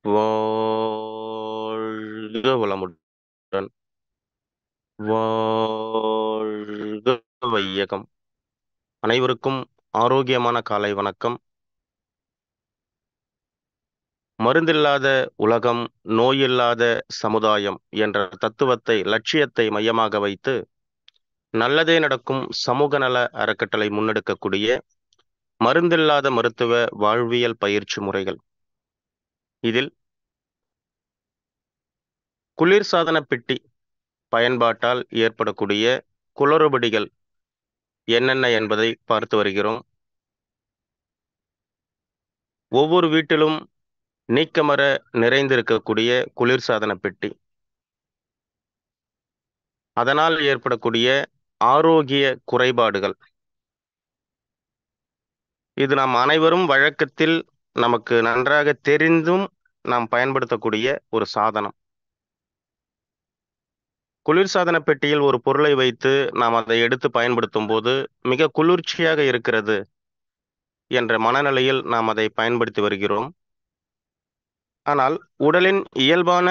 வாழ்க வளமுடன். வாழ்க வையகம். அனைவருக்கும் ஆரோக்கியமான காலை வணக்கம். மருந்தில்லாத உலகம், நோயில்லாத சமுதாயம் என்ற தத்துவத்தை, லட்சியத்தை மையமாக வைத்து நல்லதே நடக்கும் சமூக நல அறக்கட்டளை முன்னெடுக்கக்கூடிய மருந்தில்லாத மருத்துவ வாழ்வியல் பயிற்சி முறைகள். இதில் குளிர்சாதன பெட்டி பயன்பாட்டால் ஏற்படக்கூடிய குளறுபடிகள் என்னென்ன என்பதை பார்த்து வருகிறோம். ஒவ்வொரு வீட்டிலும் நீக்கமற நிறைந்திருக்கக்கூடிய குளிர்சாதன பெட்டி, அதனால் ஏற்படக்கூடிய ஆரோக்கிய குறைபாடுகள், இது நாம் அனைவரும் வழக்கத்தில் நமக்கு நன்றாக தெரிந்தும் நாம் பயன்படுத்தக்கூடிய ஒரு சாதனம். குளிர்சாதன பெட்டியில் ஒரு பொருளை வைத்து நாம் அதை எடுத்து பயன்படுத்தும் போது மிக குளிர்ச்சியாக இருக்கிறது என்ற மனநிலையில் நாம் அதை பயன்படுத்தி வருகிறோம். ஆனால் உடலின் இயல்பான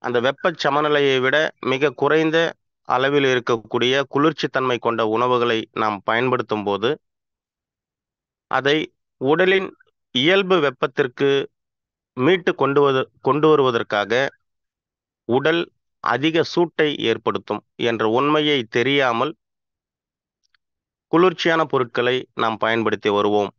அந்த வெப்ப சமநிலையை விட மிக குறைந்த அளவில் இருக்கக்கூடிய குளிர்ச்சி தன்மை கொண்ட உணவுகளை நாம் பயன்படுத்தும் போது அதை உடலின் இயல்பு வெப்பத்திற்கு மீட்டு கொண்டு வருவதற்காக உடல் அதிக சூட்டை ஏற்படுத்தும் என்ற உண்மையை தெரியாமல் குளிர்ச்சியான பொருட்களை நாம் பயன்படுத்தி வருவோம்.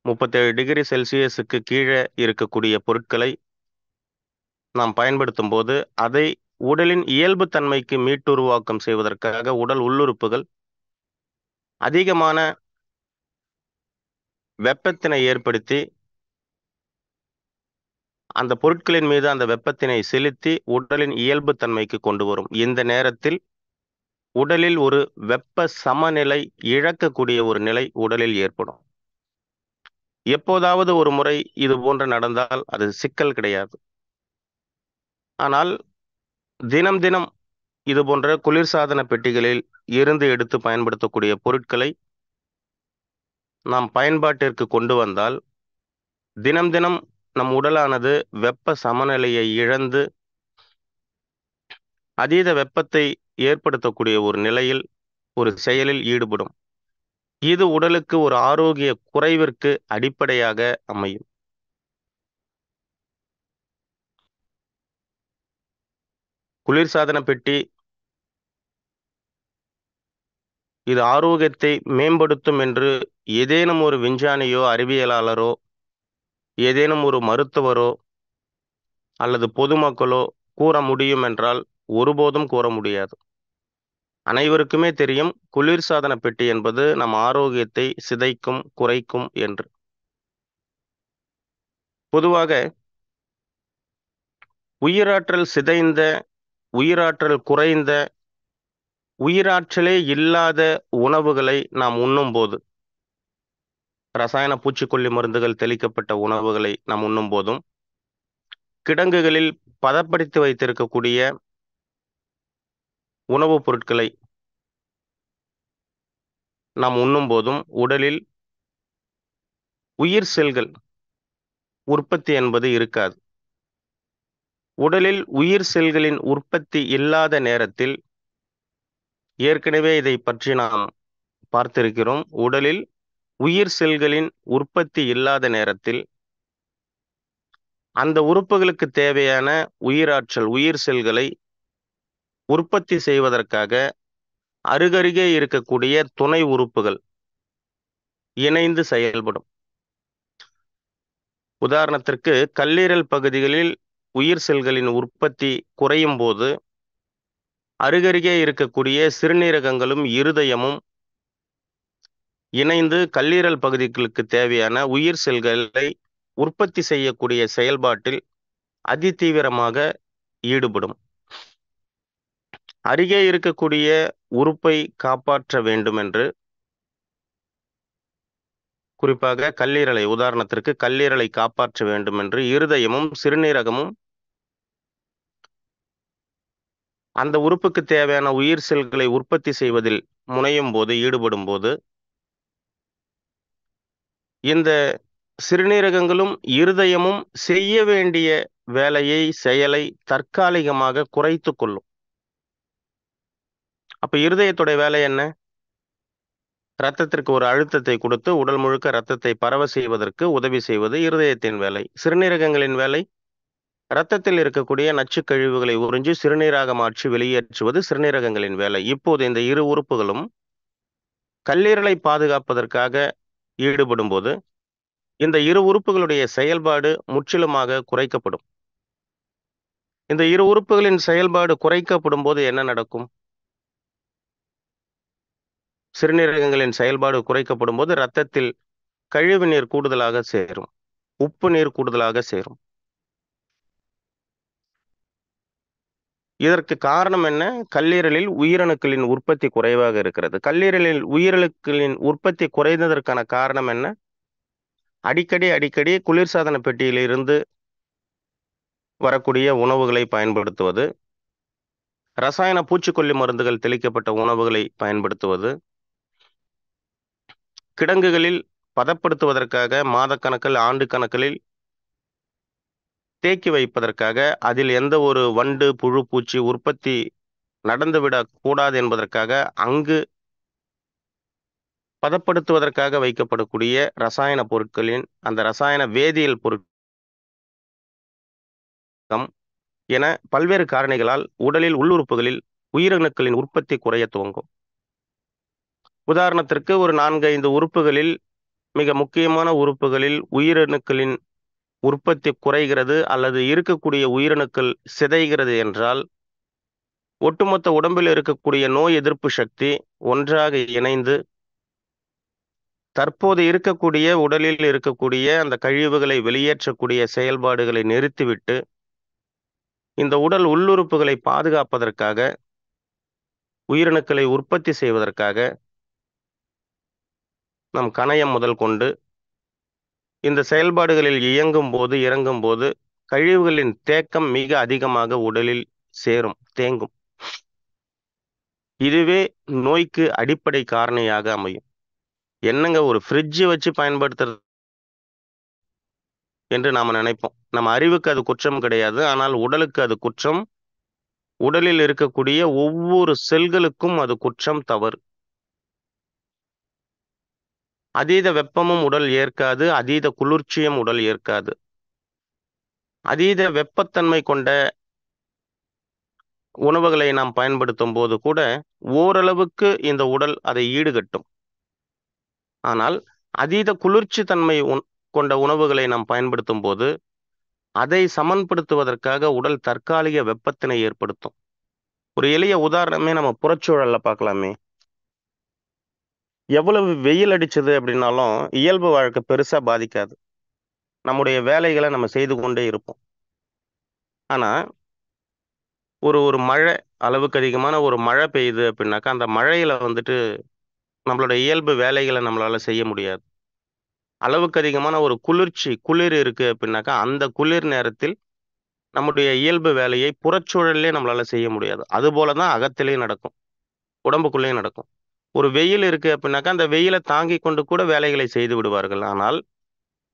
37 டிகிரி செல்சியஸுக்கு கீழே இருக்கக்கூடிய பொருட்களை நாம் பயன்படுத்தும் போது அதை உடலின் இயல்பு தன்மைக்கு மீட்டுருவாக்கம் செய்வதற்காக உடல் உள்ளுறுப்புகள் அதிகமான வெப்பத்தினை ஏற்படுத்தி அந்த பொருட்களின் மீது அந்த வெப்பத்தினை செலுத்தி உடலின் இயல்பு தன்மைக்கு கொண்டு வரும். இந்த நேரத்தில் உடலில் ஒரு வெப்ப சமநிலை இழக்கக்கூடிய ஒரு நிலை உடலில் ஏற்படும். எப்போதாவது ஒரு முறை இது போன்று நடந்தால் அது சிக்கல் கிடையாது. ஆனால் தினம் தினம் இது போன்ற குளிர்சாதன பெட்டிகளில் இருந்து எடுத்து பயன்படுத்தக்கூடிய பொருட்களை நாம் பயன்பாட்டிற்கு கொண்டு வந்தால் தினம் தினம் நம் உடலானது வெப்ப சமநிலையை இழந்து அதீத வெப்பத்தை ஏற்படுத்தக்கூடிய ஒரு நிலையில் ஒரு செயலில் ஈடுபடும். இது உடலுக்கு ஒரு ஆரோக்கிய குறைவிற்கு அடிப்படையாக அமையும். குளிர்சாதன பெட்டி இது ஆரோக்கியத்தை மேம்படுத்தும் என்று ஏதேனும் ஒரு விஞ்ஞானியோ அறிவியலாளரோ ஏதேனும் ஒரு மருத்துவரோ அல்லது பொதுமக்களோ கூற முடியும் என்றால் ஒருபோதும் கூற முடியாது. அனைவருக்குமே தெரியும் குளிர்சாதன பெட்டி என்பது நம் ஆரோக்கியத்தை சிதைக்கும், குறைக்கும் என்று. பொதுவாக உயிராற்றல் சிதைந்த, உயிராற்றல் குறைந்த, உயிராற்றலே இல்லாத உணவுகளை நாம் உண்ணும் போது, ரசாயன பூச்சிக்கொல்லி மருந்துகள் தெளிக்கப்பட்ட உணவுகளை நாம் உண்ணும் போதும், கிடங்குகளில் பதப்படுத்தி வைத்திருக்கக்கூடிய உணவுப் பொருட்களை நாம் உண்ணும் போதும் உடலில் உயிர் செல்கள் உற்பத்தி என்பது இருக்காது. உடலில் உயிர் செல்களின் உற்பத்தி இல்லாத நேரத்தில், ஏற்கனவே இதை பற்றி நாம் பார்த்திருக்கிறோம், உடலில் உயிர் செல்களின் உற்பத்தி இல்லாத நேரத்தில் அந்த உறுப்புகளுக்கு தேவையான உயிராற்றல், உயிர் செல்களை உற்பத்தி செய்வதற்காக அருகருகே இருக்கக்கூடிய துணை உறுப்புகள் இணைந்து செயல்படும். உதாரணத்திற்கு கல்லீரல் பகுதிகளில் உயிர் செல்களின் உற்பத்தி குறையும் போது அருகருகே இருக்கக்கூடிய சிறுநீரகங்களும் இருதயமும் இணைந்து கல்லீரல் பகுதிகளுக்கு தேவையான உயிர் செல்களை உற்பத்தி செய்யக்கூடிய செயல்பாட்டில் அதிதீவிரமாக ஈடுபடும். அருகே இருக்கக்கூடிய உறுப்பை காப்பாற்ற வேண்டும் என்று, குறிப்பாக கல்லீரலை, உதாரணத்திற்கு கல்லீரலை காப்பாற்ற வேண்டும் என்று இருதயமும் சிறுநீரகமும் அந்த உறுப்புக்கு தேவையான உயிர் செல்களை உற்பத்தி செய்வதில் முனையும் போது, ஈடுபடும் போது இந்த சிறுநீரகங்களும் இருதயமும் செய்ய வேண்டிய வேலையை, செயலை தற்காலிகமாக குறைத்துக் கொள்ளும். அப்ப இருதயத்துடைய வேலை என்ன? ரத்தத்திற்கு ஒரு அழுத்தத்தை கொடுத்து உடல் முழுக்க ரத்தத்தை பரவ செய்வதற்கு உதவி செய்வது இருதயத்தின் வேலை. சிறுநீரகங்களின் வேலை ரத்தத்தில் இருக்கக்கூடிய நச்சுக் கழிவுகளை உறிஞ்சி சிறுநீராக மாற்றி வெளியேற்றுவது சிறுநீரகங்களின் வேலை. இப்போது இந்த இரு உறுப்புகளும் கல்லீரலை பாதுகாப்பதற்காக ஈடுபடும்போது இந்த இரு உறுப்புகளுடைய செயல்பாடு முற்றிலுமாக குறைக்கப்படும். இந்த இரு உறுப்புகளின் செயல்பாடு குறைக்கப்படும் போது என்ன நடக்கும்? சிறுநீரகங்களின் செயல்பாடு குறைக்கப்படும் போது ரத்தத்தில் கழிவு நீர் கூடுதலாக சேரும், உப்பு நீர் கூடுதலாக சேரும். இதற்கு காரணம் என்ன? கல்லீரலில் உயிரணுக்களின் உற்பத்தி குறைவாக இருக்கிறது. கல்லீரலில் உயிரணுக்களின் உற்பத்தி குறைந்ததற்கான காரணம் என்ன? அடிக்கடி குளிர்சாதன பெட்டியிலிருந்து வரக்கூடிய உணவுகளை பயன்படுத்துவது, ரசாயன பூச்சிக்கொல்லி மருந்துகள் தெளிக்கப்பட்ட உணவுகளை பயன்படுத்துவது, கிடங்குகளில் பதப்படுத்துவதற்காக மாதக்கணக்கில், ஆண்டு கணக்கில் தேக்கி வைப்பதற்காக அதில் எந்த ஒரு வண்டு, புழு, பூச்சி உற்பத்தி நடந்துவிடக் கூடாது என்பதற்காக அங்கு பதப்படுத்துவதற்காக வைக்கப்படக்கூடிய ரசாயன பொருட்களின் அந்த ரசாயன வேதியியல் பொருட்கள் என பல்வேறு காரணிகளால் உடலில் உள்ளுறுப்புகளில் உயிரணுக்களின் உற்பத்தி குறைய துவங்கும். உதாரணத்திற்கு ஒரு 4-5 உறுப்புகளில் மிக முக்கியமான உறுப்புகளில் உயிரணுக்களின் உற்பத்தி குறைகிறது அல்லது இருக்கக்கூடிய உயிரணுக்கள் சிதைகிறது என்றால் ஒட்டுமொத்த உடம்பில் இருக்கக்கூடிய நோய் எதிர்ப்பு சக்தி ஒன்றாக இணைந்து தற்போது இருக்கக்கூடிய உடலில் இருக்கக்கூடிய அந்த கழிவுகளை வெளியேற்றக்கூடிய செயல்பாடுகளை நிறுத்திவிட்டு இந்த உடல் உள்ளுறுப்புகளை பாதுகாப்பதற்காக, உயிரணுக்களை உற்பத்தி செய்வதற்காக நம் கணையம் முதல் கொண்டு இந்த செயல்பாடுகளில் இயங்கும் போது, இறங்கும் போது கழிவுகளின் தேக்கம் மிக அதிகமாக உடலில் சேரும், தேங்கும். இதுவே நோய்க்கு அடிப்படை காரணியாக அமையும். என்னங்க ஒரு ஃப்ரிட்ஜ் வச்சு பயன்படுத்துறது என்று நாம நினைப்போம். நம்ம அறிவுக்கு அது குற்றம் கிடையாது. ஆனால் உடலுக்கு அது குற்றம். உடலில் இருக்கக்கூடிய ஒவ்வொரு செல்களுக்கும் அது குற்றம், தவறு. அதீத வெப்பமும் உடல் ஏற்காது, அதீத குளிர்ச்சியும் உடல் ஏற்காது. அதீத வெப்பத்தன்மை கொண்ட உணவுகளை நாம் பயன்படுத்தும் போது கூட ஓரளவுக்கு இந்த உடல் அதை ஈடுகட்டும். ஆனால் அதீத குளிர்ச்சி தன்மை கொண்ட உணவுகளை நாம் பயன்படுத்தும் போது அதை சமன்படுத்துவதற்காக உடல் தற்காலிக வெப்பத்தினை ஏற்படுத்தும். ஒரு எளிய உதாரணமே நம்ம புறச்சூழல்ல பார்க்கலாமே. எவ்வளவு வெயில் அடிச்சது அப்படின்னாலும் இயல்பு வாழ்க்கை பெருசா பாதிக்காது. நம்முடைய வேலைகளை நம்ம செய்து கொண்டே இருப்போம். ஆனா ஒரு மழை, அளவுக்கு அதிகமான ஒரு மழை பெய்யுது அப்படின்னாக்கா அந்த மழையில வந்துட்டு நம்மளோட இயல்பு வேலைகளை நம்மளால செய்ய முடியாது. அளவுக்கு அதிகமான ஒரு குளிர் இருக்கு அப்படின்னாக்கா அந்த குளிர் நேரத்தில் நம்முடைய இயல்பு வேலையை புறச்சூழல்லே நம்மளால செய்ய முடியாது. அது போலதான் அகத்திலேயும் நடக்கும், உடம்புக்குள்ளேயும் நடக்கும். ஒரு வெயில் இருக்கு அப்படின்னாக்கா அந்த வெயிலை தாங்கி கொண்டு கூட வேலைகளை செய்து விடுவார்கள். ஆனால்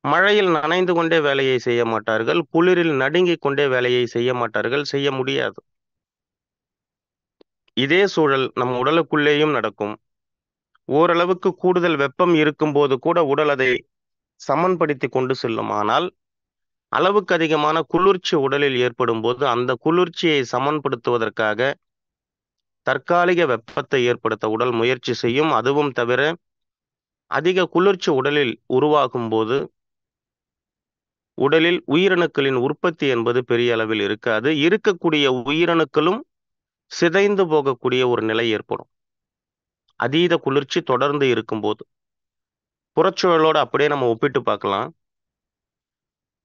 மழையில் நனைந்து கொண்டே வேலையை செய்ய மாட்டார்கள், குளிரில் நடுங்கிக் கொண்டே வேலையை செய்ய மாட்டார்கள், செய்ய முடியாது. இதே சூழல் நம் உடலுக்குள்ளேயும் நடக்கும். ஓரளவுக்கு கூடுதல் வெப்பம் இருக்கும்போது கூட உடல் அதை சமன்படுத்தி கொண்டு செல்லும். ஆனால் அளவுக்கு அதிகமான குளிர்ச்சி உடலில் ஏற்படும் போது அந்த குளிர்ச்சியை சமன்படுத்துவதற்காக தற்காலிக வெப்பத்தை ஏற்படுத்த உடல் முயற்சி செய்யும். அதுவும் தவிர அதிக குளிர்ச்சி உடலில் உருவாகும் போது உடலில் உயிரணுக்களின் உற்பத்தி என்பது பெரிய அளவில் இருக்காது. இருக்கக்கூடிய உயிரணுக்களும் சிதைந்து போகக்கூடிய ஒரு நிலை ஏற்படும் அதீத குளிர்ச்சி தொடர்ந்து இருக்கும்போது. புறச்சூழலோடு அப்படியே நம்ம ஒப்பிட்டு பார்க்கலாம்.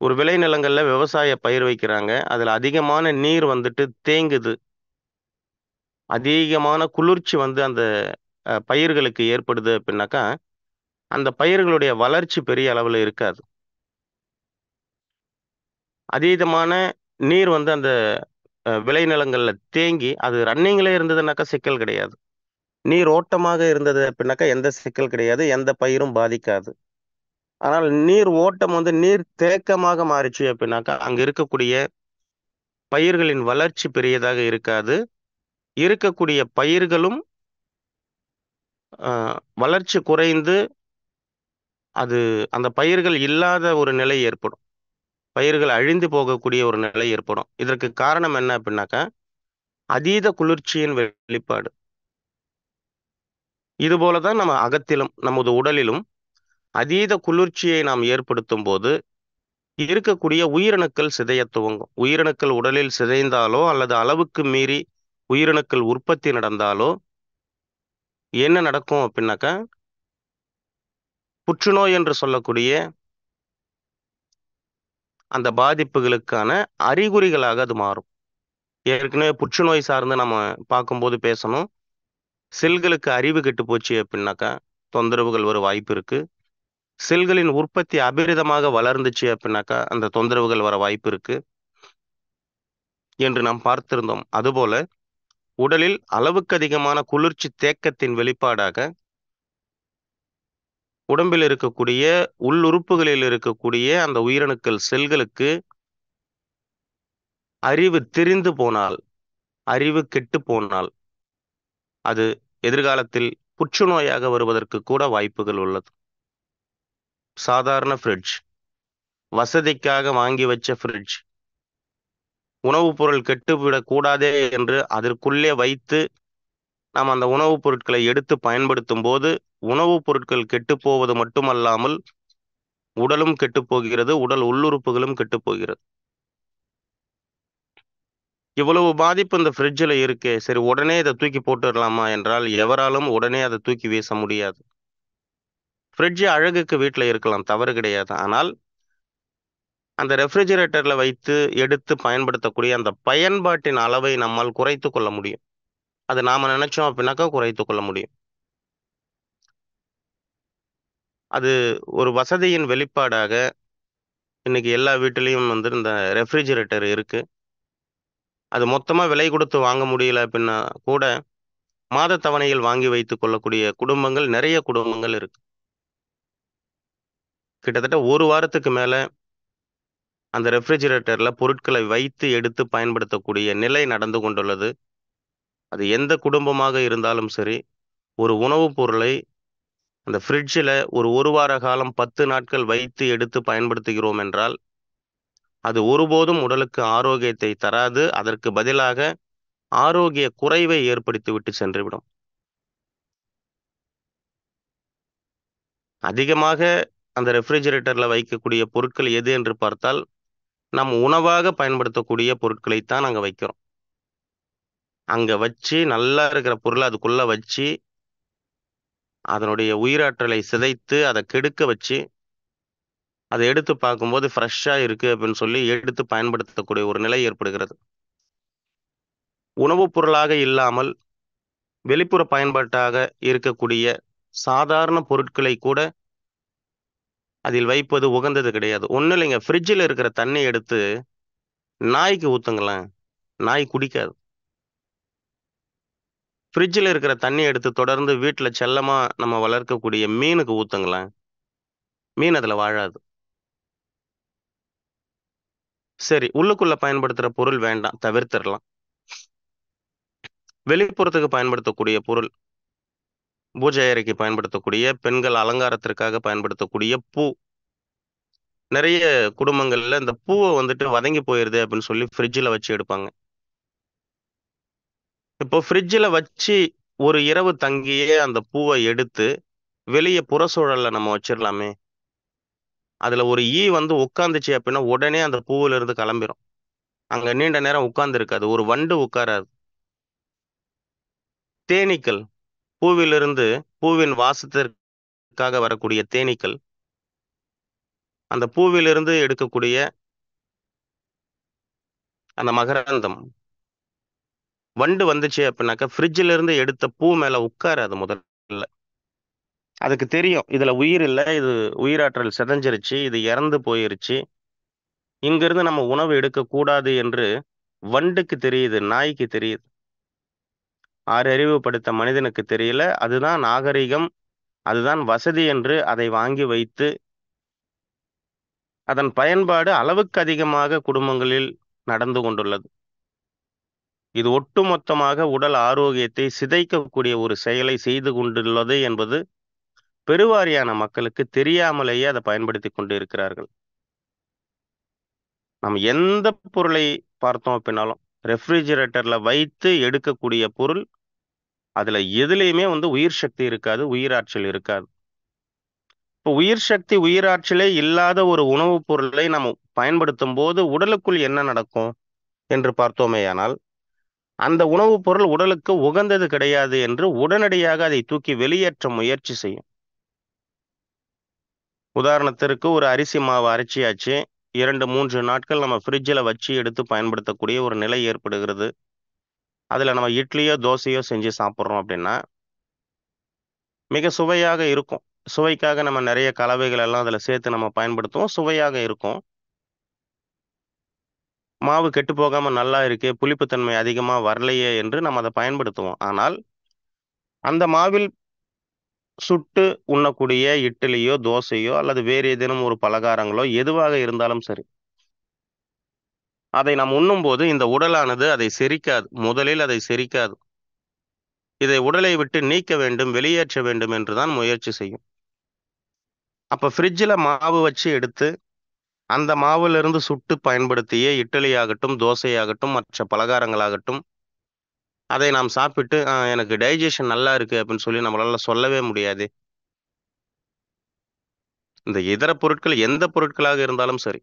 ஒரு விளைநிலங்கள்ல விவசாய பயிர் வைக்கிறாங்க. அதுல அதிகமான நீர் வந்துட்டு தேங்குது. அதிகமான குளிர்ச்சி வந்து அந்த பயிர்களுக்கு ஏற்படுது அப்படின்னாக்கா அந்த பயிர்களுடைய வளர்ச்சி பெரிய அளவுல இருக்காது. அதீதமான நீர் வந்து அந்த விளைநிலங்கள்ல தேங்கி அது ரன்னிங்ல இருந்ததுனாக்கா சிக்கல் கிடையாது. நீர் ஓட்டமாக இருந்தது அப்படின்னாக்கா எந்த சிக்கல் கிடையாது, எந்த பயிரும் பாதிக்காது. ஆனால் நீர் ஓட்டம் வந்து நீர் தேக்கமாக மாறிச்சு அப்படின்னாக்கா அங்க இருக்கக்கூடிய பயிர்களின் வளர்ச்சி பெரியதாக இருக்காது. இருக்கக்கூடிய பயிர்களும் வளர்ச்சி குறைந்து அது அந்த பயிர்கள் இல்லாத ஒரு நிலை ஏற்படும். பயிர்கள் அழிந்து போகக்கூடிய ஒரு நிலை ஏற்படும். இதற்கு காரணம் என்ன அப்படின்னாக்கா அதீத குளிர்ச்சியின் வெளிப்பாடு. இதுபோல தான் நம்ம அகத்திலும் நமது உடலிலும் அதீத குளிர்ச்சியை நாம் ஏற்படுத்தும் போது இருக்கக்கூடிய உயிரணுக்கள் சிதையத் துவங்கும். உயிரணுக்கள் உடலில் சிதைந்தாலோ அல்லது அளவுக்கு மீறி உயிரணுக்கள் உற்பத்தி நடந்தாலோ என்ன நடக்கும் அப்படின்னாக்கா புற்றுநோய் என்று சொல்லக்கூடிய அந்த பாதிப்புகளுக்கான அறிகுறிகளாக அது மாறும். ஏற்கனவே புற்றுநோய் சார்ந்து நம்ம பார்க்கும்போது பேசணும். செல்களுக்கு அறிவு கெட்டு போச்சு அப்படின்னாக்கா தொந்தரவுகள் வர வாய்ப்பு இருக்கு. செல்களின் உற்பத்தி அபரிதமாக வளர்ந்துச்சு அப்படின்னாக்கா அந்த தொந்தரவுகள் வர வாய்ப்பு இருக்கு என்று நாம் பார்த்திருந்தோம். அதுபோல உடலில் அளவுக்கு அதிகமான குளிர்ச்சி தேக்கத்தின் வெளிப்பாடாக உடம்பில் இருக்கக்கூடிய உள்ளுறுப்புகளில் இருக்கக்கூடிய அந்த உயிரணுக்கள் செல்களுக்கு அறிவு திரிந்து போனால், அறிவு கெட்டு போனால் அது எதிர்காலத்தில் புற்றுநோயாக வருவதற்கு கூட வாய்ப்புகள் உள்ளது. சாதாரண ஃப்ரிட்ஜ், வசதிக்காக வாங்கி வச்ச ஃப்ரிட்ஜ், உணவுப் பொருள் கெட்டுவிடக் கூடாதே என்று அதற்குள்ளே வைத்து நாம் அந்த உணவுப் பொருட்களை எடுத்து பயன்படுத்தும் போது உணவுப் பொருட்கள் கெட்டுப் போவது மட்டுமல்லாமல் உடலும் கெட்டுப் போகிறது, உடல் உள்ளுறுப்புகளும் கெட்டுப் போகிறது. இவ்வளவு பாதிப்பு இந்த ஃப்ரிட்ஜில் இருக்கே, சரி உடனே இதை தூக்கி போட்டுடலாமா என்றால் எவராலும் உடனே அதை தூக்கி வீச முடியாது. ஃப்ரிட்ஜ் அழகுக்கு வீட்டில் இருக்கலாம், தவறு கிடையாது. ஆனால் அந்த ரெஃப்ரிஜிரேட்டர்ல வைத்து எடுத்து பயன்படுத்தக்கூடிய அந்த பயன்பாட்டின் அளவை நம்மால் குறைத்து கொள்ள முடியும். அது நாம நினைச்சோம் அப்படின்னாக்கா குறைத்து கொள்ள முடியும். அது ஒரு வசதியின் வெளிப்பாடாக இன்னைக்கு எல்லா வீட்டிலையும் வந்து இந்த ரெஃப்ரிஜிரேட்டர் இருக்கு. அது மொத்தமா விலை கொடுத்து வாங்க முடியல அப்படின்னா கூட மாத தவணையில் வாங்கி வைத்துக் கொள்ளக்கூடிய குடும்பங்கள் நிறைய குடும்பங்கள் இருக்கு. கிட்டத்தட்ட ஒரு வாரத்துக்கு மேல அந்த ரெஃப்ரிஜிரேட்டர்ல பொருட்களை வைத்து எடுத்து பயன்படுத்தக்கூடிய நிலை நடந்து கொண்டுள்ளது. அது எந்த குடும்பமாக இருந்தாலும் சரி, ஒரு உணவுப் பொருளை அந்த ஃப்ரிட்ஜில் ஒரு வார காலம் 10 நாட்கள் வைத்து எடுத்து பயன்படுத்துகிறோம் என்றால் அது ஒருபோதும் உடலுக்கு ஆரோக்கியத்தை தராது. அதற்கு பதிலாக ஆரோக்கிய குறைவை ஏற்படுத்திவிட்டு சென்றுவிடும். அதிகமாக அந்த ரெஃப்ரிஜிரேட்டர்ல வைக்கக்கூடிய பொருட்கள் எது என்று பார்த்தால் நம் உணவாக பயன்படுத்தக்கூடிய பொருட்களைத்தான் அங்க வைக்கிறோம். அங்க வச்சு நல்லா இருக்கிற பொருளை அதுக்குள்ள வச்சு அதனுடைய உயிராற்றலை சிதைத்து அதை கெடுக்க வச்சு அதை எடுத்து பார்க்கும்போது ஃப்ரெஷ்ஷா இருக்கு அப்படின்னு சொல்லி எடுத்து பயன்படுத்தக்கூடிய ஒரு நிலை ஏற்படுகிறது. உணவுப் பொருளாக இல்லாமல் வெளிப்புற பயன்பாட்டாக இருக்கக்கூடிய சாதாரண பொருட்களை கூட அதில் வைப்பது உகந்தது கிடையாது. ஒண்ணும் இல்லைங்க, ஃப்ரிட்ஜில் இருக்கிற தண்ணி எடுத்து நாய்க்கு ஊத்துங்களேன், நாய் குடிக்காது. ஃப்ரிட்ஜில் இருக்கிற தண்ணி எடுத்து தொடர்ந்து வீட்டுல செல்லமா நம்ம வளர்க்கக்கூடிய மீனுக்கு ஊத்துங்களேன், மீன் அதுல வாழாது. சரி, உள்ளுக்குள்ள பயன்படுத்துற பொருள் வேண்டாம், தவிர்த்திடலாம். வெளிப்புறத்துக்கு பயன்படுத்தக்கூடிய பொருள், பூஜை அறைக்கு பயன்படுத்தக்கூடிய, பெண்கள் அலங்காரத்திற்காக பயன்படுத்தக்கூடிய பூ. நிறைய குடும்பங்கள்ல இந்த பூவை வந்துட்டு வதங்கி போயிருது அப்படின்னு சொல்லி ஃப்ரிட்ஜில் வச்சு எடுப்பாங்க. இப்போ ஃப்ரிட்ஜில் வச்சு ஒரு இரவு தங்கியே அந்த பூவை எடுத்து வெளியே புறச்சூழல்ல நம்ம வச்சிடலாமே. அதுல ஒரு ஈ வந்து உட்காந்துச்சு அப்படின்னா உடனே அந்த பூவில இருந்து கிளம்பிரும். அங்க நீண்ட நேரம் உட்கார்ந்து இருக்காது, ஒரு வண்டு உட்காராது. தேனீக்கள், பூவிலிருந்து பூவின் வாசத்திற்காக வரக்கூடிய தேனீக்கள் அந்த பூவிலிருந்து எடுக்கக்கூடிய அந்த மகரந்தம் வண்டு வந்துச்சு அப்படின்னாக்கா ஃப்ரிட்ஜில இருந்து எடுத்த பூ மேல உட்காராது முதல்ல. அதுக்கு தெரியும் இதுல உயிர் இல்லை, இது உயிராற்றல் சிதைஞ்சிருச்சு, இது இறந்து போயிருச்சு, இங்கிருந்து நம்ம உணவு எடுக்கக்கூடாது என்று வண்டுக்கு தெரியுது, நாய்க்கு தெரியுது. ஆறறிவு படுத்த மனிதனுக்கு தெரியல. அதுதான் நாகரிகம், அதுதான் வசதி என்று அதை வாங்கி வைத்து அதன் பயன்பாடு அளவுக்கு அதிகமாக குடும்பங்களில் நடந்து கொண்டுள்ளது. இது ஒட்டுமொத்தமாக உடல் ஆரோக்கியத்தை சிதைக்கக்கூடிய ஒரு செயலை செய்து கொண்டுள்ளது என்பது பெருவாரியான மக்களுக்கு தெரியாமலேயே அதை பயன்படுத்திக் கொண்டு இருக்கிறார்கள். நம்ம எந்த பொருளை பார்த்தோம் அப்படின்னாலும், ரெஃப்ரிஜிரேட்டர்ல வைத்து எடுக்கக்கூடிய பொருள், அதுல எதுலயுமே உயிர் சக்தி இருக்காது, உயிராற்றல் இருக்காது. இப்போ உயிர் சக்தி, உயிராற்றலே இல்லாத ஒரு உணவுப் பொருளை நம்ம பயன்படுத்தும்போது, உடலுக்குள் என்ன நடக்கும் என்று பார்த்தோமேயானால், அந்த உணவுப் பொருள் உடலுக்கு உகந்தது கிடையாது என்று உடனடியாக அதை தூக்கி வெளியேற்ற முயற்சி செய்யும். உதாரணத்திற்கு ஒரு அரிசி மாவு அரைச்சியாச்சு. 2, 3 நாட்கள் நம்ம ஃப்ரிட்ஜில வச்சு எடுத்து பயன்படுத்தக்கூடிய ஒரு நிலை ஏற்படுகிறது. அதுல நம்ம இட்லியோ, தோசையோ செஞ்சு சாப்பிடுறோம் அப்படின்னா, மிக சுவையாக இருக்கும். சுவைக்காக நம்ம நெறைய கலவைகள் எல்லாம் அதுல சேர்த்து நம்ம பயன்படுத்துவோம். சுவையாக இருக்கும். மாவு கெட்டுப் போகாம நல்லா இருக்கே, புளிப்புத்தன்மை அதிகமா வரலையே என்று நம்ம அத பயன்படுத்துவோம். ஆனால், அந்த மாவில் சுட்டு உண்ணக்கூடிய இட்லியோ, தோசையோ அல்லது வேறு ஏதேனும் ஒரு பலகாரங்களோ எதுவாக இருந்தாலும் சரி. அதை நாம் உண்ணும்போது இந்த உடலானது அதை செரிக்காது. முதலில் அதை செரிக்காது. இதை உடலை விட்டு நீக்க வேண்டும், வெளியேற்ற வேண்டும் என்று தான் முயற்சி செய்யும். அப்ப ஃப்ரிட்ஜில மாவு வச்சு எடுத்து, அந்த மாவிலிருந்து சுட்டு பயன்படுத்திய இட்லியாகட்டும், தோசையாகட்டும், மற்ற பலகாரங்களாகட்டும், அதை நாம் சாப்பிட்டு, எனக்கு டைஜெஷன் நல்லா இருக்கு அப்படின்னு சொல்லி நம்மளால சொல்லவே முடியாதே. இந்த இதர பொருட்கள் எந்த பொருட்களாக இருந்தாலும் சரி.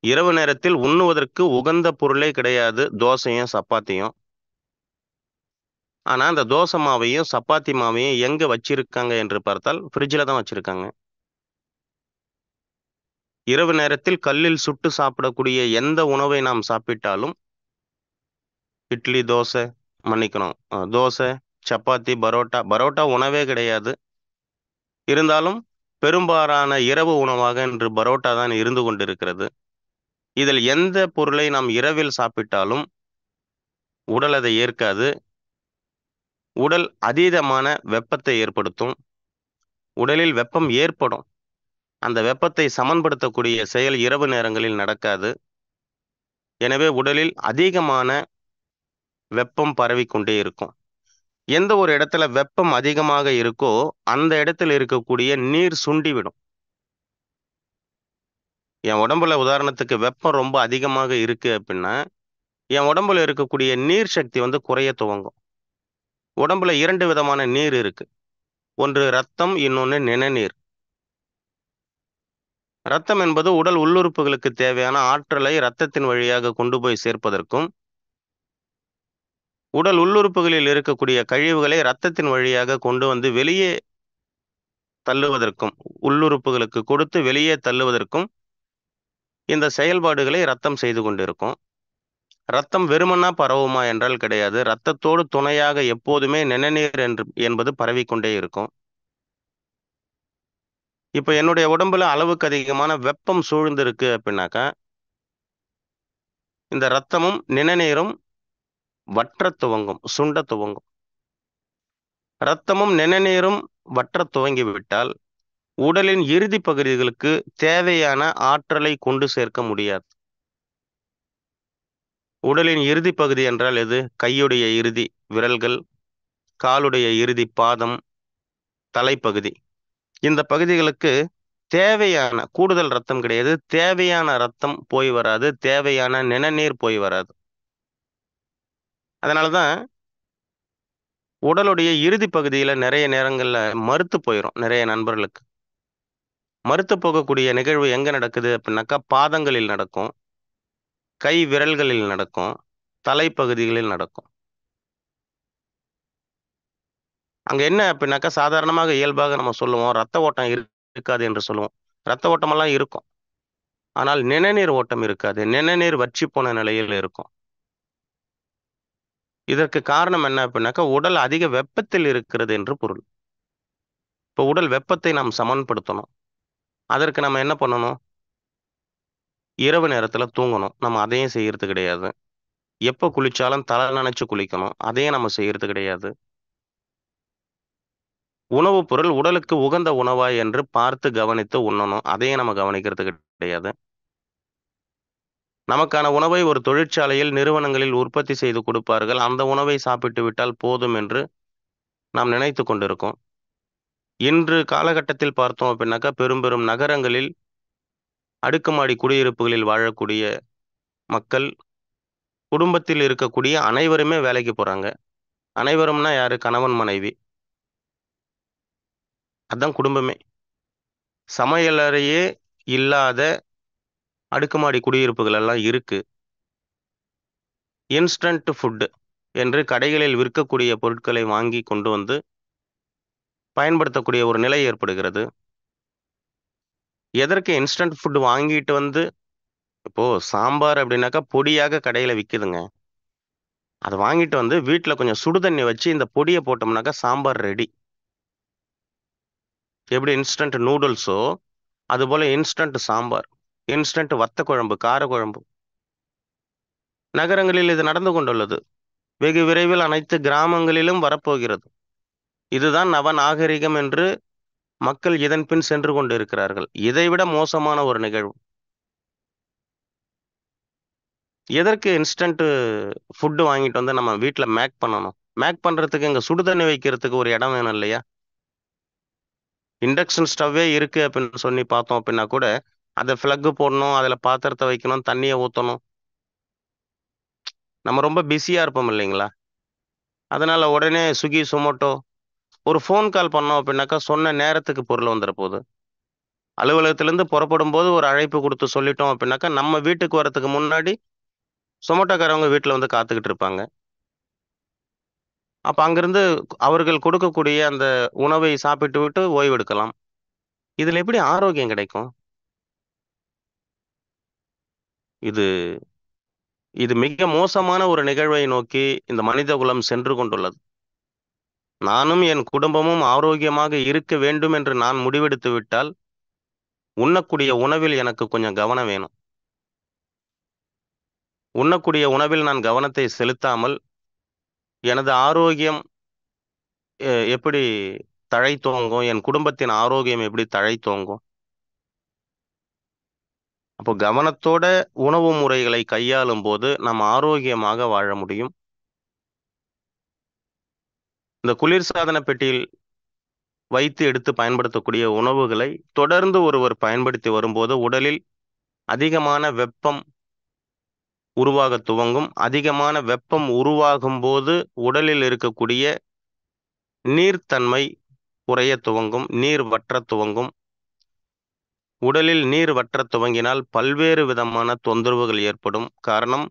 இரவு நேரத்தில் உண்ணுவதற்கு உகந்த பொருளே கிடையாது தோசையும், சப்பாத்தியும். ஆனா, அந்த தோசை மாவையும், சப்பாத்தி மாவையும் எங்க வச்சிருக்காங்க என்று பார்த்தால், ஃப்ரிட்ஜில தான் வச்சிருக்காங்க. இரவு நேரத்தில் கல்லில் சுட்டு சாப்பிடக்கூடிய எந்த உணவை நாம் சாப்பிட்டாலும், இட்லி, தோசை மன்னிக்கணும். தோசை, சப்பாத்தி, பரோட்டா. பரோட்டா உணவே கிடையாது. இருந்தாலும் பெரும்பாலான இரவு உணவாக இன்று பரோட்டா தான் இருந்து கொண்டிருக்கிறது. இதில் எந்த பொருளை நாம் இரவில் சாப்பிட்டாலும், உடல் அதை ஏற்காது. உடல் அதீதமான வெப்பத்தை ஏற்படுத்தும். உடலில் வெப்பம் ஏற்படும். அந்த வெப்பத்தை சமன்படுத்தக்கூடிய செயல் இரவு நேரங்களில் நடக்காது. எனவே உடலில் அதிகமான வெப்பம் பரவிக்கொண்டே இருக்கும். எந்த ஒரு இடத்துல வெப்பம் அதிகமாக இருக்கோ, அந்த இடத்துல இருக்கக்கூடிய நீர் சுண்டிவிடும். என் உடம்புல உதாரணத்துக்கு வெப்பம் ரொம்ப அதிகமாக இருக்கு அப்படின்னா, என் உடம்புல இருக்கக்கூடிய நீர் சக்தி குறைய துவங்கும். உடம்புல 2 விதமான நீர் இருக்கு. ஒன்று ரத்தம், இன்னொன்னு நிணநீர். ரத்தம் என்பது உடல் உள்ளுறுப்புகளுக்கு தேவையான ஆற்றலை ரத்தத்தின் வழியாக கொண்டு போய் சேர்ப்பதற்கும், உடல் உள்ளுறுப்புகளில் இருக்கக்கூடிய கழிவுகளை ரத்தத்தின் வழியாக கொண்டு வந்து வெளியே தள்ளுவதற்கும், உள்ளுறுப்புகளுக்கு கொடுத்து வெளியே தள்ளுவதற்கும் இந்த செயல்பாடுகளை ரத்தம் செய்து கொண்டிருக்கும். ரத்தம் வெறுமனா பரவுமா என்றால் கிடையாது. ரத்தத்தோடு துணையாக எப்போதுமே நிணநீர் என்பது பரவிக்கொண்டே இருக்கும். இப்ப என்னுடைய உடம்புல அளவுக்கு அதிகமான வெப்பம் சூழ்ந்திருக்கு அப்படின்னாக்கா, இந்த ரத்தமும் நிணநீரும் வற்றத் துவங்கும், சுண்டத் துவங்கும். ரத்தமும் நிணநீரும் வற்றத் துவங்கிவிட்டால், உடலின் இறுதி பகுதிகளுக்கு தேவையான ஆற்றலை கொண்டு சேர்க்க முடியாது. உடலின் இறுதி பகுதி என்றால் எது? கையுடைய இறுதி விரல்கள், காலுடைய இறுதி பாதம், தலைப்பகுதி. இந்த பகுதிகளுக்கு தேவையான கூடுதல் ரத்தம் கிடையாது. தேவையான ரத்தம் போய் வராது. தேவையான நிணநீர் போய் வராது. அதனால தான் உடலுடைய இறுதி பகுதியில நெறைய நேரங்கள்ல மருத்து போயிரும், நெறைய நண்பர்களுக்கு. மருத்து போகக்கூடிய நிகழ்வு எங்க நடக்குது அப்படின்னாக்கா, பாதங்களில் நடக்கும், கை விரல்களில் நடக்கும், தலைப்பகுதிகளில் நடக்கும். அங்க என்ன அப்படின்னாக்கா, சாதாரணமாக இயல்பாக நம்ம சொல்லுவோம், ரத்த ஓட்டம் இருக்காது என்று சொல்லுவோம். ரத்த ஓட்டமெல்லாம் இருக்கும். ஆனால் நிணநீர் ஓட்டம் இருக்காது. நிணநீர் வற்றிப் போன நிலையில் இருக்கும். இதற்கு காரணம் என்ன அப்படின்னாக்கா, உடல் அதிக வெப்பத்தில் இருக்கிறது என்று பொருள். இப்போ உடல் வெப்பத்தை நாம் சமன்படுத்தணும். அதற்கு நம்ம என்ன பண்ணணும்? இரவு நேரத்துல தூங்கணும். நம்ம அதையும் செய்யறது கிடையாது. எப்ப குளிச்சாலும் தல நனைச்சு குளிக்கணும். அதையும் நம்ம செய்யறது கிடையாது. உணவுப் பொருள் உடலுக்கு உகந்த உணவா என்று பார்த்து கவனித்து உண்ணணும். அதையும் நம்ம கவனிக்கிறது கிடையாது. நமக்கான உணவை ஒரு தொழிற்சாலையில், நிறுவனங்களில் உற்பத்தி செய்து கொடுப்பார்கள். அந்த உணவை சாப்பிட்டு விட்டால் போதும் என்று நாம் நினைத்துக் கொண்டிருக்கோம். இன்று காலகட்டத்தில் பார்த்தோம் அப்படின்னாக்கா, பெரும் பெரும் நகரங்களில் அடுக்குமாடி குடியிருப்புகளில் வாழக்கூடிய மக்கள், குடும்பத்தில் இருக்கக்கூடிய அனைவருமே வேலைக்கு போறாங்க. அனைவரும்னா யாரு? கணவன், மனைவி. அதான் குடும்பமே. சமையலறையே இல்லாத அடுக்குமாடி குடியிருப்புகள் எல்லாம் இருக்கு. இன்ஸ்டன்ட் ஃபுட் என்று கடைகளில் விற்கக்கூடிய பொருட்களை வாங்கி கொண்டு வந்து பயன்படுத்தக்கூடிய ஒரு நிலை ஏற்படுகிறது. எதற்கு இன்ஸ்டன்ட் ஃபுட் வாங்கிட்டு வந்து இப்போ சாம்பார் அப்படின்னாக்கா பொடியாக கடையில விக்குதுங்க. அத வாங்கிட்டு வந்து வீட்ல கொஞ்சம் சுடு தண்ணி வச்சு இந்த பொடிய போட்டோம்னாக்கா சாம்பார் ரெடி. எப்படி இன்ஸ்டன்ட் நூடுல்ஸோ, அதுபோல இன்ஸ்டன்ட் சாம்பார், இன்ஸ்டன்ட் வத்த குழம்பு, கார குழம்பு. நகரங்களில் இது நடந்து கொண்டுள்ளது. வெகு விரைவில் அனைத்து கிராமங்களிலும் வரப்போகிறது. இதுதான் நவநாகரிகம் என்று மக்கள் இதன் பின் சென்று கொண்டிருக்கிறார்கள். இதைவிட மோசமான ஒரு நிகழ்வு. எதற்கு இன்ஸ்டன்ட் ஃபுட் வாங்கிட்டு வந்து நம்ம வீட்ல மேக் பண்ணணும்? மேக் பண்றதுக்கு இங்க சுடு தண்ணி வைக்கிறதுக்கு ஒரு இடம் வேணும் இல்லையா? இண்டக்ஷன் ஸ்டவ்வே இருக்கு அப்படின்னு சொல்லி பார்த்தோம் அப்படின்னா கூட, அத பிளக் போடணும், அதுல பாத்திரத்த வைக்கணும், தண்ணிய ஊத்தணும். நம்ம ரொம்ப பிஸியா இருப்போம் இல்லைங்களா? அதனால உடனே ஸ்விக்கி, சொமோட்டோ ஒரு ஃபோன் கால் பண்ணோம் அப்படின்னாக்கா, சொன்ன நேரத்துக்கு பொருள் வந்துற போது. அலுவலகத்திலேருந்து புறப்படும்போது ஒரு அழைப்பு குடுத்து சொல்லிட்டோம் அப்படின்னாக்கா, நம்ம வீட்டுக்கு வரதுக்கு முன்னாடி சொமோட்டோக்காரவங்க வீட்ல வந்து காத்துக்கிட்டு இருப்பாங்க. அப்ப அங்கிருந்து அவர்கள் கொடுக்கக்கூடிய அந்த உணவை சாப்பிட்டு விட்டு ஓய்வெடுக்கலாம். இதுல எப்படி ஆரோக்கியம் கிடைக்கும்? இது இது மிக மோசமான ஒரு நிகழ்வை நோக்கி இந்த மனிதகுலம் சென்று கொண்டுள்ளது. நானும் என் குடும்பமும் ஆரோக்கியமாக இருக்க வேண்டும் என்று நான் முடிவெடுத்து விட்டால், உண்ணக்கூடிய உணவில் எனக்கு கொஞ்சம் கவனம் வேணும். உண்ணக்கூடிய உணவில் நான் கவனத்தை செலுத்தாமல், எனது ஆரோக்கியம் எப்படி தழைத்தோங்கும்? என் குடும்பத்தின் ஆரோக்கியம் எப்படி தழைத்தோங்கும்? அப்போ கவனத்தோட உணவு முறைகளை கையாளும்போது, நம்ம ஆரோக்கியமாக வாழ முடியும். இந்த குளிர்சாதன பெட்டியில் வைத்து எடுத்து பயன்படுத்தக்கூடிய உணவுகளை தொடர்ந்து ஒருவர் பயன்படுத்தி வரும்போது, உடலில் அதிகமான வெப்பம் உருவாகத் துவங்கும். அதிகமான வெப்பம் உருவாகும்போது, உடலில் இருக்கக்கூடிய நீர்த்தன்மை குறையத் துவங்கும். நீர் வற்றத் துவங்கும். உடலில் நீர் வற்றத் துவங்கினால் பல்வேறு விதமான தொந்தரவுகள் ஏற்படும். காரணம்,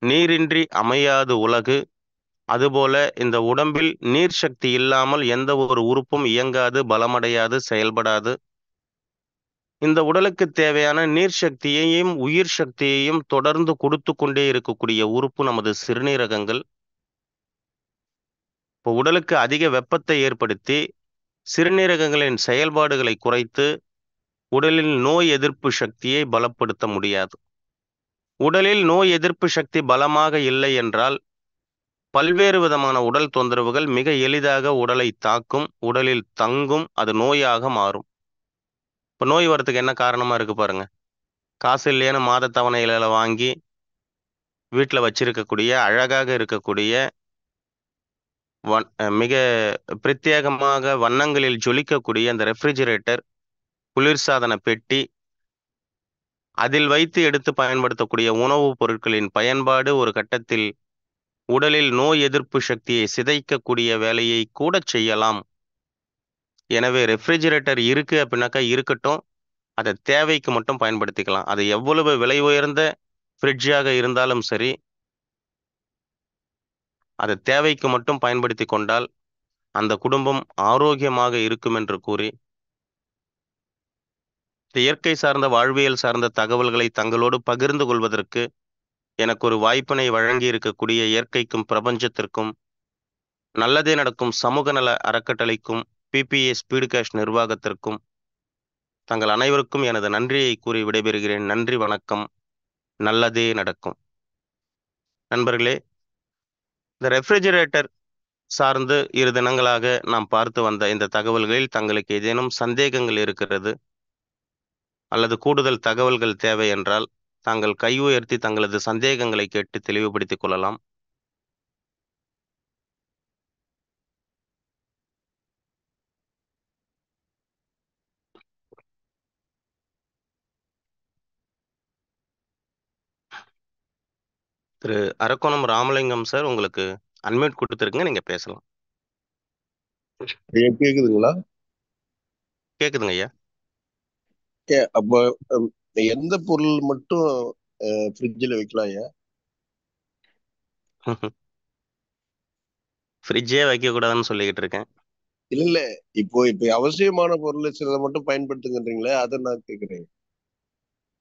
நீரின்றி அமையாது உலகு. அதுபோல இந்த உடம்பில் நீர் சக்தி இல்லாமல் எந்த ஒரு உறுப்பும் இயங்காது, பலமடையாது, செயல்படாது. இந்த உடலுக்கு தேவையான நீர் சக்தியையும், உயிர் சக்தியையும் தொடர்ந்து கொடுத்து கொண்டே இருக்கக்கூடிய உறுப்பு நமது சிறுநீரகங்கள். இப்போ உடலுக்கு அதிக வெப்பத்தை ஏற்படுத்தி, சிறுநீரகங்களின் செயல்பாடுகளை குறைத்து, உடலில் நோய் எதிர்ப்பு சக்தியை பலப்படுத்த முடியாது. உடலில் நோய் எதிர்ப்பு சக்தி பலமாக இல்லை என்றால், பல்வேறு விதமான உடல் தொந்தரவுகள் மிக எளிதாக உடலை தாக்கும், உடலில் தங்கும், அது நோயாக மாறும். இப்ப நோய் வரதுக்கு என்ன காரணமா இருக்கு பாருங்க. காசு இல்லையேன்னு மாத தவணையில வாங்கி வீட்ல வச்சிருக்கக்கூடிய, அழகாக இருக்கக்கூடிய, மிக பிரத்யேகமாக வண்ணங்களில் ஜொலிக்கக்கூடிய அந்த ரெஃப்ரிஜிரேட்டர், குளிர்சாதன பெட்டி, அதில் வைத்து எடுத்து பயன்படுத்தக்கூடிய உணவுப் பொருட்களின் பயன்பாடு ஒரு கட்டத்தில் உடலில் நோய் எதிர்ப்பு சக்தியை சிதைக்கக்கூடிய வேலையை கூட செய்யலாம். எனவே ரெஃப்ரிஜிரேட்டர் இருக்கு அப்படின்னாக்கா இருக்கட்டும். அதை தேவைக்கு மட்டும் பயன்படுத்திக்கலாம். அது எவ்வளவு விலை உயர்ந்த ஃப்ரிட்ஜாக இருந்தாலும் சரி, அதை தேவைக்கு மட்டும் பயன்படுத்தி கொண்டால் அந்த குடும்பம் ஆரோக்கியமாக இருக்கும் என்று கூறி, இந்த இயற்கை சார்ந்த வாழ்வியல் சார்ந்த தகவல்களை தங்களோடு பகிர்ந்து கொள்வதற்கு எனக்கு ஒரு வாய்ப்பினை வழங்கி இருக்கக்கூடிய இயற்கைக்கும் பிரபஞ்சத்திற்கும், நல்லதே நடக்கும் சமூக நல அறக்கட்டளைக்கும், பிபிஏ ஸ்பீடுகாஸ்ட் நிர்வாகத்திற்கும், தங்கள் அனைவருக்கும் எனது நன்றியை கூறி விடைபெறுகிறேன். நன்றி, வணக்கம். நல்லதே நடக்கும். நண்பர்களே, இந்த ரெஃப்ரிஜிரேட்டர் சார்ந்து இரு தினங்களாக நாம் பார்த்து வந்த இந்த தகவல்களில் தங்களுக்கு ஏதேனும் சந்தேகங்கள் இருக்கிறது அல்லது கூடுதல் தகவல்கள் தேவை என்றால் தாங்கள் கை உயர்த்தி தங்களது சந்தேகங்களை கேட்டு தெளிவுபடுத்திக் கொள்ளலாம். திரு அரக்கோணம் ராமலிங்கம் சார், உங்களுக்கு அன்மியூட் கொடுத்துருக்குங்க, நீங்க பேசலாம். ஐயா கேக்குதுங்களா? கேக்குதுங்க ஐயா. அப்ப எந்த பொருள் மட்டும் ஃப்ரிட்ஜில் வைக்கலாம் ஐயா? ஃப்ரிட்ஜே வைக்க கூடாதுன்னு சொல்லிக்கிட்டு இருக்கேன். இல்ல இல்ல, இப்போ அவசியமான பொருள் சிலதை மட்டும் பயன்படுத்துங்கன்றீங்களே, அதை நான் கேக்குறேன்.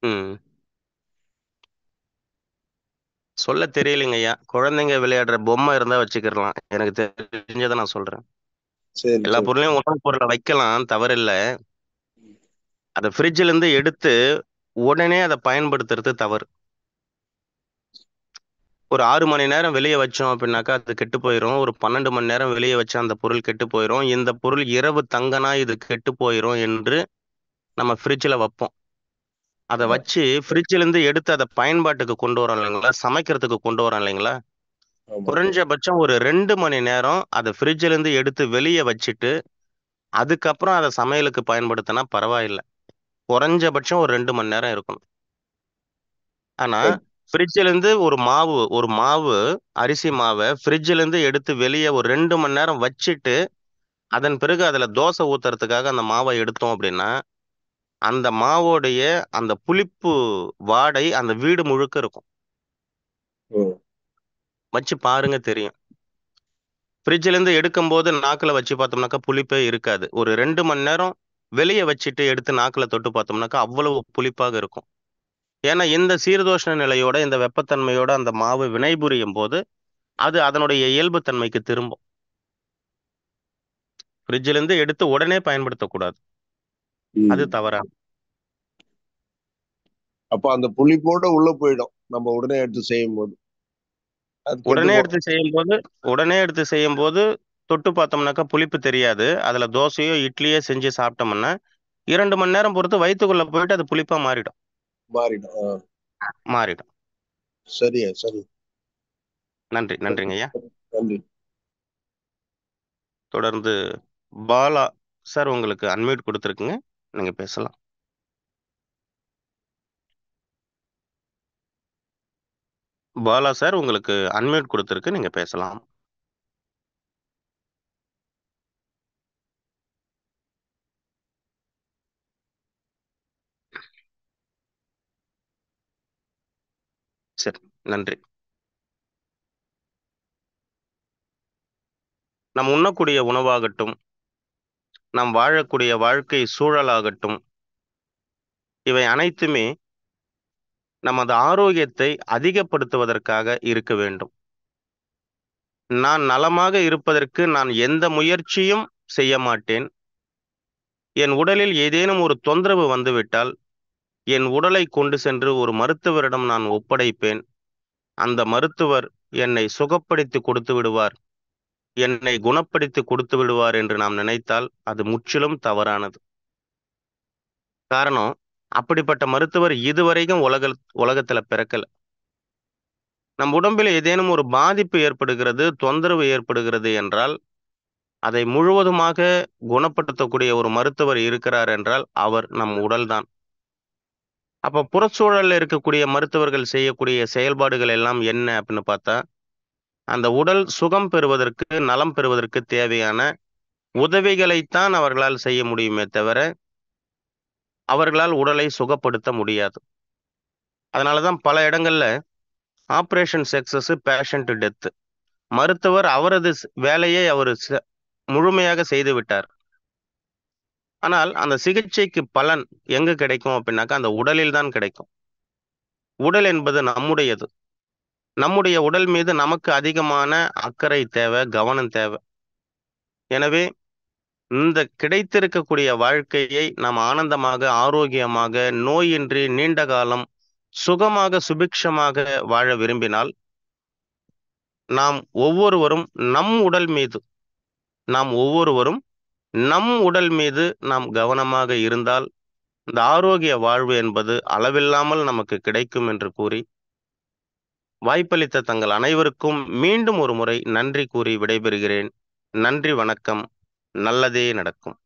ம் சொல்ல தெரியலைங்க ஐயா. குழந்தைங்க விளையாடுற பொம்மை இருந்தா வச்சுக்கிடலாம். எனக்கு தெரிஞ்சதை நான் சொல்றேன். சரி எல்லா சரி. பொருளையும் உணவுப் பொருளை வைக்கலாம், தவறில்லை. அதை ஃப்ரிட்ஜில இருந்து எடுத்து உடனே அதை பயன்படுத்துறது தவறு. ஒரு 6 மணி நேரம் வெளியே வச்சோம் அப்படின்னாக்கா அது கெட்டு போயிடும். ஒரு 12 மணி நேரம் வெளியே வச்சா அந்த பொருள் கெட்டு போயிடும். இந்த பொருள் இரவு தங்கனா இது கெட்டு போயிடும் என்று நம்ம ஃப்ரிட்ஜில் வைப்போம். அதை ஆமா வச்சு ஃப்ரிட்ஜில இருந்து எடுத்து அதை பயன்பாட்டுக்கு கொண்டு வரோம் இல்லைங்களா, சமைக்கிறதுக்கு கொண்டு வரோம் இல்லைங்களா, ஆமா. குறைஞ்சபட்சம் ஒரு 2 மணி நேரம் அதை ஃப்ரிட்ஜில இருந்து எடுத்து வெளியே வச்சுட்டு அதுக்கப்புறம் அதை சமையலுக்கு பயன்படுத்தினா பரவாயில்லை. குறைஞ்சபட்சம் ஒரு 2 மணி நேரம் இருக்கணும். ஆனா சரி. ஃப்ரிட்ஜில இருந்து ஒரு மாவு அரிசி மாவை ஃப்ரிட்ஜில இருந்து எடுத்து வெளியே ஒரு 2 மணி நேரம் வச்சுட்டு அதன் பிறகு அதுல தோசை ஊத்துறதுக்காக அந்த மாவை எடுத்தோம் அப்படின்னா அந்த மாவோடைய அந்த புளிப்பு வாடை அந்த வீடு முழுக்க இருக்கும். ஓ. வச்சு பாருங்க தெரியும். ஃப்ரிட்ஜில இருந்து எடுக்கும்போது நாக்குல வச்சு பார்த்தோம்னாக்கா புளிப்பே இருக்காது. ஒரு 2 மணி நேரம் வெளியே வச்சுட்டு எடுத்து நாக்குல தொட்டு பார்த்தோம்னாக்கா அவ்வளவு புளிப்பாக இருக்கும். ஏன்னா இந்த சீர்தோஷ்ண நிலையோட இந்த வெப்பத்தன்மையோட அந்த மாவு வினைபுரியும் போது அது அதனுடைய இயல்பு தன்மைக்கு திரும்பும். ஃப்ரிட்ஜில இருந்து எடுத்து உடனே பயன்படுத்தக்கூடாது. அது ம். தவறா. அப்ப அந்த புளிப்போட உள்ள போயிடும் நம்ம உடனே எடுத்து செய்யும் போது, அது கெட்டு உடனே போ. எடுத்து செய்யும்போது உடனே எடுத்து செய்யும்போது தொட்டு பார்த்தோம்னாக்கா புளிப்பு தெரியாது. அதுல தோசையோ இட்லியோ செஞ்சு சாப்பிட்டோம்னா 2 மணி நேரம் பொறுத்து வயித்துக்குள்ள போயிட்டு அது புளிப்பா மாறிடும். மாறிடும். மாறிடும். சரியா சரி. நன்றி, நன்றிங்க ஐயா. நன்றி. தொடர்ந்து பாலா சார், உங்களுக்கு அன்மியூட் கொடுத்துருக்குங்க, நீங்க பேசலாம். பாலா சார், உங்களுக்கு அன்மியூட் கொடுத்துருக்கு, நீங்க பேசலாம். சரி, நன்றி. நாம் உண்ணக்கூடிய உணவாகட்டும், நாம் வாழக்கூடிய வாழ்க்கை சூழலாகட்டும், இவை அனைத்துமே நமது ஆரோக்கியத்தை அதிகப்படுத்துவதற்காக இருக்க வேண்டும். நான் நலமாக இருப்பதற்கு நான் எந்த முயற்சியும் செய்ய மாட்டேன். என் உடலில் ஏதேனும் ஒரு தொந்தரவு வந்துவிட்டால் என் உடலை கொண்டு சென்று ஒரு மருத்துவரிடம் நான் ஒப்படைப்பேன். அந்த மருத்துவர் என்னை சுகப்படுத்தி கொடுத்து விடுவார், என்னை குணப்படுத்தி கொடுத்து விடுவார் என்று நாம் நினைத்தால் அது முற்றிலும் தவறானது. காரணம், அப்படிப்பட்ட மருத்துவர் இதுவரைக்கும் உலகத்துல பிறக்கல. நம் உடம்பில் ஏதேனும் ஒரு பாதிப்பு ஏற்படுகிறது, தொந்தரவு ஏற்படுகிறது என்றால் அதை முழுவதுமாக குணப்படுத்தக்கூடிய ஒரு மருத்துவர் இருக்கிறார் என்றால் அவர் நம் உடல்தான். அப்ப புறச்சூழல்ல இருக்கக்கூடிய மருத்துவர்கள் செய்யக்கூடிய செயல்பாடுகள் எல்லாம் என்ன அப்படின்னு பார்த்தா, அந்த உடல் சுகம் பெறுவதற்கு, நலம் பெறுவதற்கு தேவையான உதவிகளைத்தான் அவர்களால் செய்ய முடியுமே தவிர அவர்களால் உடலை சுகப்படுத்த முடியாது. அதனாலதான் பல இடங்கள்ல ஆபரேஷன் சக்சஸ், பேஷண்ட் டெத். மருத்துவர் அவரது வேலையை அவர் முழுமையாக செய்து விட்டார். ஆனால் அந்த சிகிச்சைக்கு பலன் எங்க கிடைக்கும் அப்படின்னாக்கா அந்த உடலில் தான் கிடைக்கும். உடல் என்பது நம்முடையது. நம்முடைய உடல் மீது நமக்கு அதிகமான அக்கறை தேவை, கவனம் தேவை. எனவே இந்த கிடைத்திருக்கக்கூடிய வாழ்க்கையை நாம் ஆனந்தமாக, ஆரோக்கியமாக, நோயின்றி நீண்ட காலம் சுகமாக சுபிக்ஷமாக வாழ விரும்பினால் நாம் ஒவ்வொருவரும் நம் உடல் மீது நாம் ஒவ்வொருவரும் நம் உடல் மீது நாம் கவனமாக இருந்தால் இந்த ஆரோக்கிய வாழ்வு என்பது அளவில்லாமல் நமக்கு கிடைக்கும் என்று கூறி, வாய்ப்பளித்த தங்கள் அனைவருக்கும் மீண்டும் ஒரு முறை நன்றி கூறி விடைபெறுகிறேன். நன்றி, வணக்கம். நல்லதே நடக்கும்.